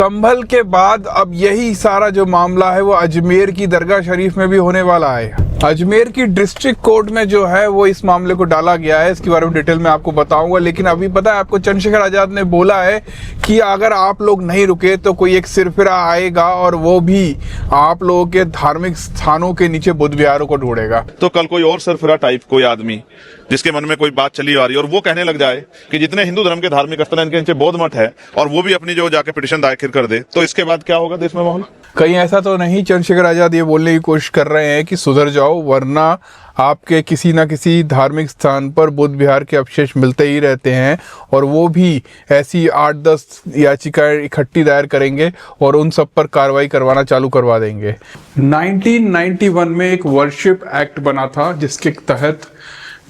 संभल के बाद अब यही सारा जो मामला है वो अजमेर की दरगाह शरीफ में भी होने वाला है। अजमेर की डिस्ट्रिक्ट कोर्ट में जो है वो इस मामले को डाला गया है, इसके बारे में डिटेल में आपको बताऊंगा। लेकिन अभी पता है आपको, चंद्रशेखर आजाद ने बोला है कि अगर आप लोग नहीं रुके तो कोई एक सिरफिरा आएगा और वो भी आप लोगों के धार्मिक स्थानों के नीचे बुद्ध विहारों को ढूंढेगा। तो कल कोई और सिरफिरा टाइप कोई आदमी जिसके मन में कोई बात चली आ रही है और वो कहने लग जाए कि जितने हिंदू धर्म के धार्मिक स्थल इनके नीचे बौद्ध मठ है और वो भी अपनी जो जाके पिटीशन दाखिल कर दे, तो इसके बाद क्या होगा देश में माहौल? कहीं ऐसा तो नहीं चंद्रशेखर आजाद ये बोलने की कोशिश कर रहे हैं कि सुधर जाओ, वरना आपके किसी ना किसी धार्मिक स्थान पर बुद्ध विहार के अवशेष मिलते ही रहते हैं और वो भी ऐसी 8-10 याचिकाएं इकट्ठी दायर करेंगे और उन सब पर कार्रवाई करवाना चालू करवा देंगे। 1991 में एक वर्शिप एक्ट बना था जिसके तहत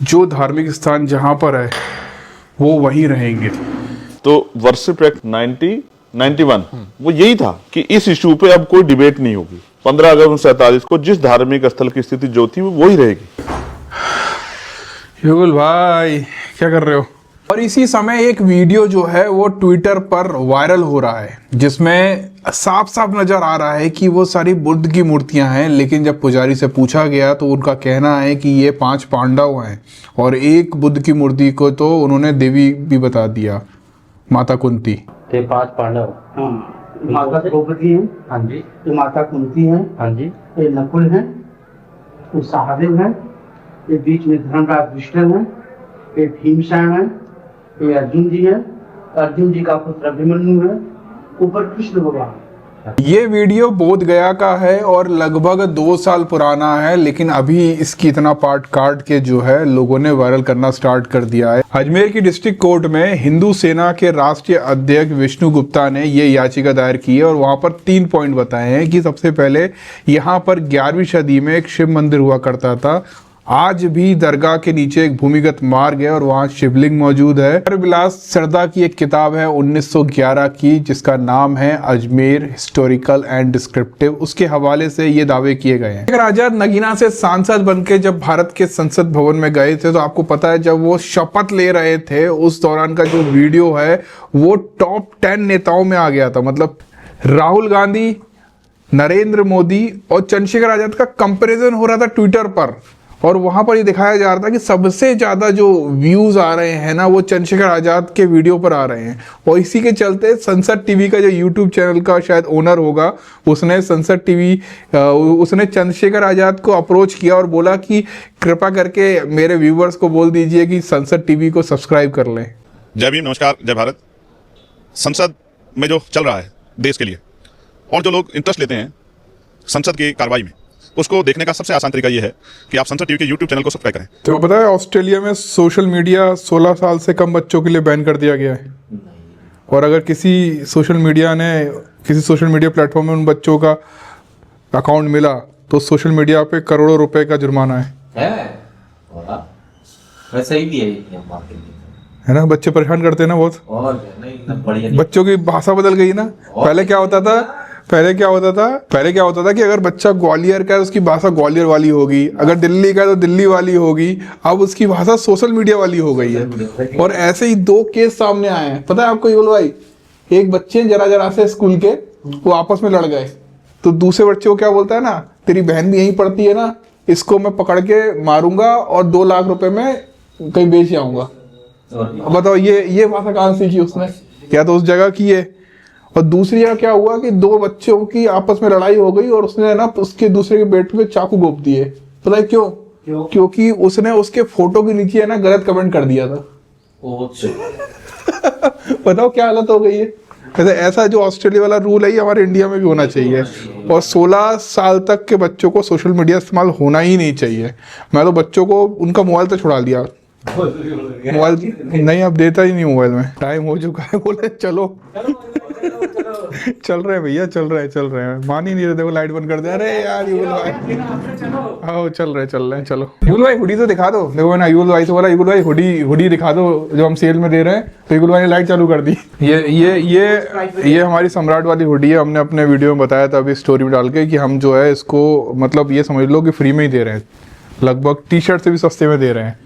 जो धार्मिक स्थान जहां पर है वो वहीं रहेंगे। तो वर्शिप एक्ट 1991 वो यही था कि इस इशू पे अब कोई डिबेट नहीं होगी। 15 अगस्त 1947 को जिस धार्मिक स्थल की स्थिति जो थी वो वही रहेगी। युगल भाई क्या कर रहे हो? और इसी समय एक वीडियो जो है वो ट्विटर पर वायरल हो रहा है जिसमें साफ साफ नजर आ रहा है कि वो सारी बुद्ध की मूर्तियां हैं, लेकिन जब पुजारी से पूछा गया तो उनका कहना है कि ये 5 पांडव हैं और एक बुद्ध की मूर्ति को तो उन्होंने देवी भी बता दिया, माता कुंती। थे 5 पांडव। हाँ, माता द्रौपदी है। हाँ जी। ये माता कुंती है। हाँ जी। ये नकुल है, ये सहदेव है, ये बीच में धर्मराज युधिष्ठिर है, ये भीमसेन है, ये अर्जुन जी है, अर्जुन जी का पुत्र अभिमन्यु है, ऊपर कृष्ण भगवान। ये वीडियो बोध गया का है और लगभग 2 साल पुराना है, लेकिन अभी इसकी इतना पार्ट काट के जो है लोगों ने वायरल करना स्टार्ट कर दिया है। अजमेर की डिस्ट्रिक्ट कोर्ट में हिंदू सेना के राष्ट्रीय अध्यक्ष विष्णु गुप्ता ने ये याचिका दायर की है और वहां पर 3 पॉइंट बताए हैं कि सबसे पहले यहाँ पर 11वीं सदी में एक शिव मंदिर हुआ करता था। आज भी दरगाह के नीचे एक भूमिगत मार्ग है और वहाँ शिवलिंग मौजूद है। हरविलास सरदा की एक किताब है 1911 की जिसका नाम है अजमेर हिस्टोरिकल एंड डिस्क्रिप्टिव, उसके हवाले से ये दावे किए गए हैं। चंद्रशेखर आजाद नगीना से सांसद बनके जब भारत के संसद भवन में गए थे तो आपको पता है जब वो शपथ ले रहे थे उस दौरान का जो वीडियो है वो टॉप 10 नेताओं में आ गया था। मतलब राहुल गांधी, नरेंद्र मोदी और चंद्रशेखर आजाद का कंपेरिजन हो रहा था ट्विटर पर और वहां पर ये दिखाया जा रहा था कि सबसे ज्यादा जो व्यूज आ रहे हैं ना वो चंद्रशेखर आजाद के वीडियो पर आ रहे हैं। और इसी के चलते संसद टीवी का जो यूट्यूब चैनल का शायद ओनर होगा उसने उसने चंद्रशेखर आजाद को अप्रोच किया और बोला कि कृपा करके मेरे व्यूवर्स को बोल दीजिए कि संसद टीवी को सब्सक्राइब कर लें। जय भीम, नमस्कार, जय भारत। संसद में जो चल रहा है देश के लिए और जो लोग इंटरेस्ट लेते हैं संसद की कार्रवाई में, उसको देखने का सबसे आसान तरीका ये है कि आप संसद टीवी के यूट्यूब चैनल को सब्सक्राइब करें। तो पता है ऑस्ट्रेलिया में सोशल मीडिया 16 साल से कम बच्चों के लिए बैन कर दिया गया है और अगर किसी सोशल मीडिया प्लेटफॉर्म में उन बच्चों का अकाउंट मिला तो सोशल मीडिया पे करोड़ों रुपए का जुर्माना है। वैसे ही भी है ना, बच्चे परेशान करते हैं ना बहुत। और बच्चों की भाषा बदल गई ना। पहले क्या होता था कि अगर बच्चा ग्वालियर का है उसकी भाषा ग्वालियर वाली होगी, अगर दिल्ली का है तो दिल्ली वाली होगी। अब उसकी भाषा सोशल मीडिया वाली हो गई है। और ऐसे ही 2 केस सामने आए हैं, पता है आपको युगल भाई? एक बच्चे जरा से स्कूल के वो आपस में लड़ गए तो दूसरे बच्चे को क्या बोलता है ना, तेरी बहन भी यहीं पढ़ती है ना, इसको मैं पकड़ के मारूंगा और 2 लाख रुपए में कहीं बेच आऊंगा। बताओ ये भाषा कहाँ सीखी उसने? या तो उस जगह की है। और दूसरी जगह क्या हुआ कि 2 बच्चों की आपस में लड़ाई हो गई और उसने ना उसके दूसरे के पेट पे चाकू घोंप दिए। पता है क्यों? क्योंकि उसने उसके फोटो के नीचे है ना गलत कमेंट कर दिया था। बताओ क्या हालत हो गई है। ऐसा जो ऑस्ट्रेलिया वाला रूल है ये हमारे इंडिया में भी होना चाहिए। और 16 साल तक के बच्चों को सोशल मीडिया इस्तेमाल होना ही नहीं चाहिए। मैं तो बच्चों को उनका मोबाइल तो छुड़ा दिया, मोबाइल नहीं अब देता ही नहीं मोबाइल में। टाइम हो चुका है, बोले चलो चल रहे हैं भैया, चल रहे हैं। मान ही नहीं रहे, देखो लाइट बंद कर दे। अरे यार युगल भाई, हाँ चल रहे हैं चलो। युगल भाई हुडी तो दिखा दो। देखो मैंने युगल भाई से बोला युगल भाई हुडी दिखा दो जो हम सेल में दे रहे हैं, तो युगल भाई ने लाइट चालू कर दी। ये हमारी सम्राट वाली हुडी है। हमने अपने वीडियो में बताया था अभी स्टोरी में डाल के कि हम जो है इसको मतलब ये समझ लो कि फ्री में ही दे रहे हैं, लगभग टी शर्ट से भी सस्ते में दे रहे हैं।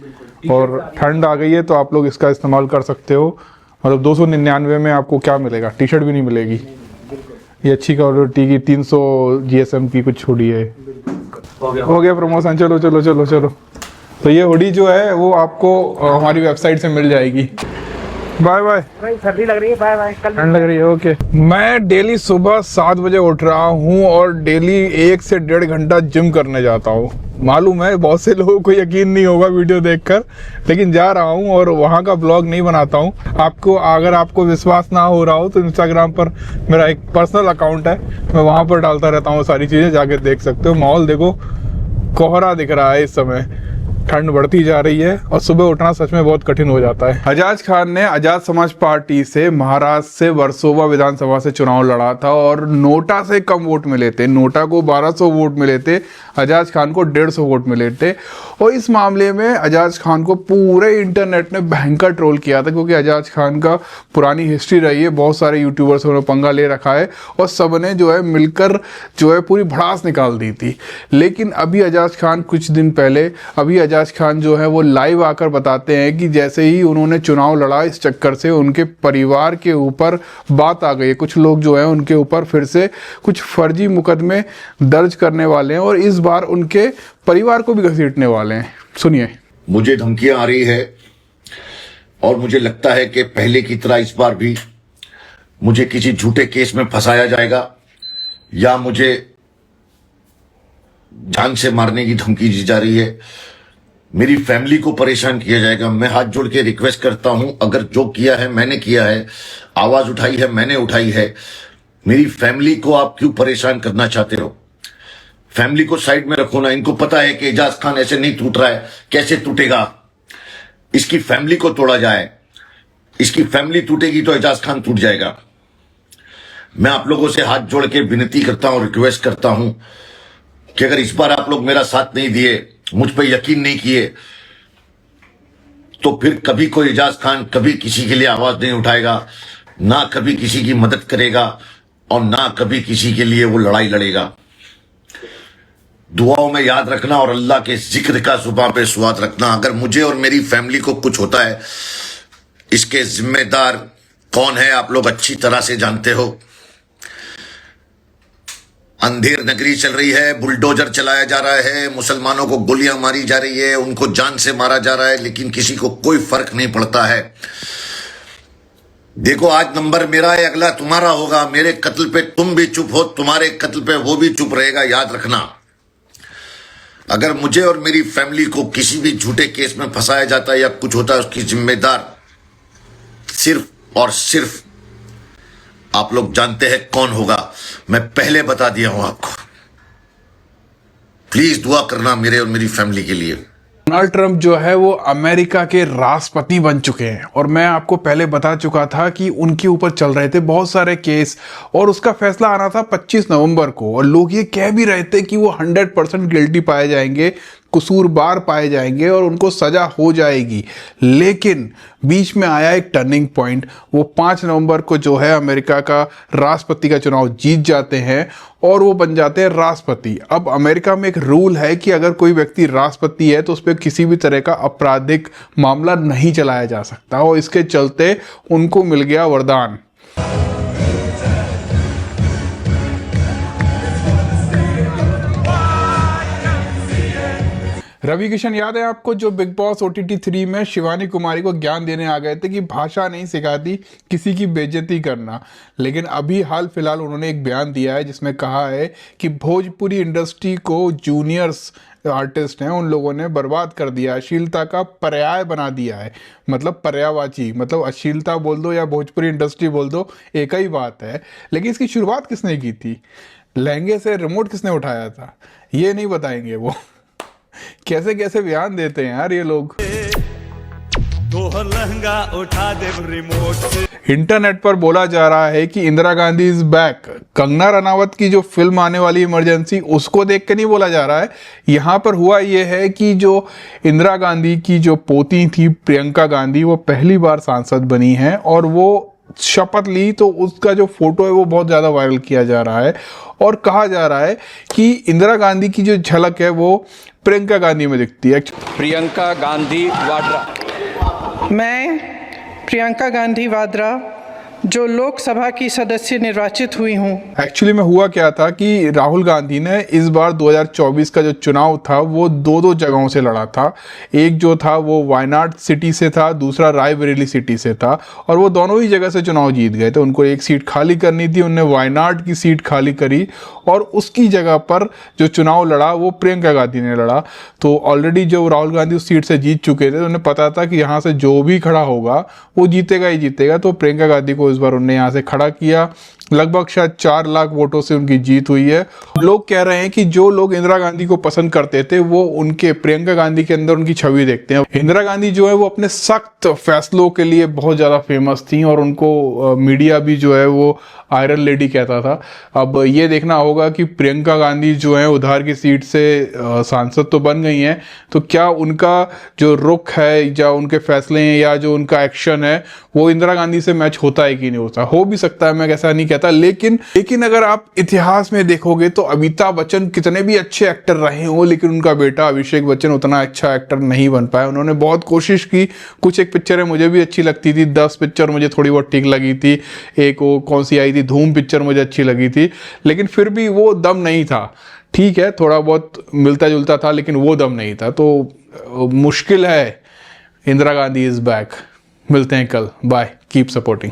और ठंड आ गई है तो आप लोग इसका इस्तेमाल कर सकते हो। मतलब 299 में आपको क्या मिलेगा, टी शर्ट भी नहीं मिलेगी। ये अच्छी क्वालिटी की 300 GSM की कुछ हुडी है। हो गया प्रमोशन, चलो चलो चलो चलो। तो ये हुडी जो है वो आपको हमारी वेबसाइट से मिल जाएगी। Bye bye. सर्दी लग रही है, बाय बाय। कल ठंड लग रही है, ओके। मैं डेली सुबह 7 बजे उठ रहा हूँ और डेली 1 से 1.5 घंटा जिम करने जाता हूँ। मालूम है बहुत से लोगों को यकीन नहीं होगा वीडियो देखकर, लेकिन जा रहा हूँ और वहाँ का ब्लॉग नहीं बनाता हूँ। अगर आपको विश्वास ना हो रहा हो तो इंस्टाग्राम पर मेरा एक पर्सनल अकाउंट है, मैं वहाँ पर डालता रहता हूँ सारी चीज़ें, जाके देख सकते हो। माहौल देखो, कोहरा दिख रहा है इस समय, ठंड बढ़ती जा रही है और सुबह उठना सच में बहुत कठिन हो जाता है। अजाज खान ने आजाद समाज पार्टी से महाराष्ट्र से वर्सोवा विधानसभा से चुनाव लड़ा था और नोटा से कम वोट मिले थे। नोटा को 1200 वोट मिले थे, आजाज खान को 150 वोट मिले थे। और इस मामले में आजाज खान को पूरे इंटरनेट ने भयंकर ट्रोल किया था, क्योंकि आजाज खान का पुरानी हिस्ट्री रही है, बहुत सारे यूट्यूबर्स ने पंगा ले रखा है और सबने जो है मिलकर जो है पूरी भड़ास निकाल दी थी। लेकिन अभी आजाज खान कुछ दिन पहले आजाज खान जो है वो लाइव आकर बताते हैं कि जैसे ही उन्होंने चुनाव लड़ा, इस चक्कर से उनके परिवार के ऊपर बात आ गई है। कुछ लोग जो है उनके ऊपर फिर से कुछ फर्जी मुकदमे दर्ज करने वाले हैं और इस बार उनके परिवार को भी घसीटने वाले हैं। सुनिए। मुझे धमकियां आ रही है और मुझे लगता है कि पहले की तरह इस बार भी मुझे किसी झूठे केस में फंसाया जाएगा या मुझे जान से मारने की धमकी दी जा रही है। मेरी फैमिली को परेशान किया जाएगा। मैं हाथ जोड़ के रिक्वेस्ट करता हूं, अगर जो किया है मैंने किया है, आवाज उठाई है मैंने उठाई है, मेरी फैमिली को आप क्यों परेशान करना चाहते हो? फैमिली को साइड में रखो ना। इनको पता है कि एजाज खान ऐसे नहीं टूट रहा है, कैसे टूटेगा। इसकी फैमिली को तोड़ा जाए, इसकी फैमिली टूटेगी तो एजाज खान टूट जाएगा। मैं आप लोगों से हाथ जोड़ के विनती करता हूं, रिक्वेस्ट करता हूं कि अगर इस बार आप लोग मेरा साथ नहीं दिए, मुझ पर यकीन नहीं किए, तो फिर कभी कोई एजाज खान कभी किसी के लिए आवाज नहीं उठाएगा, ना कभी किसी की मदद करेगा और ना कभी किसी के लिए वो लड़ाई लड़ेगा। दुआओं में याद रखना और अल्लाह के जिक्र का जुबान पे स्वाद रखना। अगर मुझे और मेरी फैमिली को कुछ होता है, इसके जिम्मेदार कौन है आप लोग अच्छी तरह से जानते हो। अंधेर नगरी चल रही है, बुलडोजर चलाया जा रहा है, मुसलमानों को गोलियां मारी जा रही है, उनको जान से मारा जा रहा है, लेकिन किसी को कोई फर्क नहीं पड़ता है। देखो, आज नंबर मेरा है, अगला तुम्हारा होगा। मेरे कत्ल पे तुम भी चुप हो, तुम्हारे कत्ल पे वो भी चुप रहेगा, याद रखना। अगर मुझे और मेरी फैमिली को किसी भी झूठे केस में फंसाया जाता है या कुछ होता है, उसकी जिम्मेदार सिर्फ और सिर्फ आप लोग जानते हैं कौन होगा। मैं पहले बता दिया हूं आपको। प्लीज दुआ करना मेरे और मेरी फैमिली के लिए। डोनाल्ड ट्रंप जो है वो अमेरिका के राष्ट्रपति बन चुके हैं और मैं आपको पहले बता चुका था कि उनके ऊपर चल रहे थे बहुत सारे केस और उसका फैसला आना था 25 नवंबर को। और लोग ये कह भी रहे थे कि वो 100% गिल्टी पाए जाएंगे, कसूरवार पाए जाएंगे और उनको सजा हो जाएगी। लेकिन बीच में आया एक टर्निंग पॉइंट। वो 5 नवंबर को जो है अमेरिका का राष्ट्रपति का चुनाव जीत जाते हैं और वो बन जाते हैं राष्ट्रपति। अब अमेरिका में एक रूल है कि अगर कोई व्यक्ति राष्ट्रपति है तो उस पर किसी भी तरह का आपराधिक मामला नहीं चलाया जा सकता और इसके चलते उनको मिल गया वरदान। रवि किशन याद है आपको, जो बिग बॉस OTT 3 में शिवानी कुमारी को ज्ञान देने आ गए थे कि भाषा नहीं सिखाती किसी की बेइज्जती करना। लेकिन अभी हाल फिलहाल उन्होंने एक बयान दिया है जिसमें कहा है कि भोजपुरी इंडस्ट्री को जूनियर्स आर्टिस्ट हैं उन लोगों ने बर्बाद कर दिया, अश्लीलता का पर्याय बना दिया है। मतलब पर्यायवाची, मतलब अश्लीलता बोल दो या भोजपुरी इंडस्ट्री बोल दो, एक ही बात है। लेकिन इसकी शुरुआत किसने की थी, लहंगे से रिमोट किसने उठाया था, ये नहीं बताएंगे वो। कैसे कैसे बयान देते हैं यार ये लोग। तो लहंगा उठा दे रिमोट से। इंटरनेट पर बोला जा रहा है कि इंदिरा गांधी इज बैक। कंगना रनावत की जो फिल्म आने वाली इमरजेंसी, उसको देख के नहीं बोला जा रहा है। यहाँ पर हुआ ये है कि जो इंदिरा गांधी की जो पोती थी प्रियंका गांधी, वो पहली बार सांसद बनी है और वो शपथ ली, तो उसका जो फोटो है वो बहुत ज़्यादा वायरल किया जा रहा है और कहा जा रहा है कि इंदिरा गांधी की जो झलक है वो प्रियंका गांधी में दिखती है। प्रियंका गांधी वाड्रा। मैं प्रियंका गांधी वाड्रा जो लोकसभा की सदस्य निर्वाचित हुई हूँ, एक्चुअली में हुआ क्या था कि राहुल गांधी ने इस बार 2024 का जो चुनाव था वो दो जगहों से लड़ा था। एक जो था वो वायनाड सिटी से था, दूसरा रायबरेली सिटी से था, और वो दोनों ही जगह से चुनाव जीत गए थे। उनको एक सीट खाली करनी थी, उनने वायनाड की सीट खाली करी और उसकी जगह पर जो चुनाव लड़ा वो प्रियंका गांधी ने लड़ा। तो ऑलरेडी जो राहुल गांधी उस सीट से जीत चुके थे, उन्हें पता था कि यहाँ से जो भी खड़ा होगा वो जीतेगा ही जीतेगा। तो प्रियंका गांधी को इस बार उन्होंने यहाँ से खड़ा किया। लगभग शायद 4 लाख वोटों से उनकी जीत हुई है। लोग कह रहे हैं कि जो लोग इंदिरा गांधी को पसंद करते थे वो उनके प्रियंका गांधी के अंदर उनकी छवि देखते हैं। इंदिरा गांधी जो है वो अपने सख्त फैसलों के लिए बहुत ज़्यादा फेमस थी और उनको मीडिया भी जो है वो आयरन लेडी कहता था। अब ये देखना होगा कि प्रियंका गांधी जो है उधार की सीट से सांसद तो बन गई हैं, तो क्या उनका जो रुख है या उनके फैसले हैं या जो उनका एक्शन है वो इंदिरा गांधी से मैच होता है कि नहीं होता। हो भी सकता है, मैं ऐसा नहीं कहता, लेकिन अगर आप इतिहास में देखोगे तो अमिताभ बच्चन कितने भी अच्छे एक्टर रहे हो, लेकिन उनका बेटा अभिषेक बच्चन उतना अच्छा एक्टर नहीं बन पाया। उन्होंने बहुत कोशिश की, कुछ एक पिक्चरें मुझे भी अच्छी लगती थी, 10 पिक्चर मुझे थोड़ी बहुत ठीक लगी थी, एक वो कौन सी आई थी धूम पिक्चर मुझे अच्छी लगी थी, लेकिन फिर भी वो दम नहीं था। ठीक है, थोड़ा बहुत मिलता जुलता था लेकिन वो दम नहीं था। तो मुश्किल है। Indira Gandhi is back. मिलते हैं कल। Bye, keep supporting.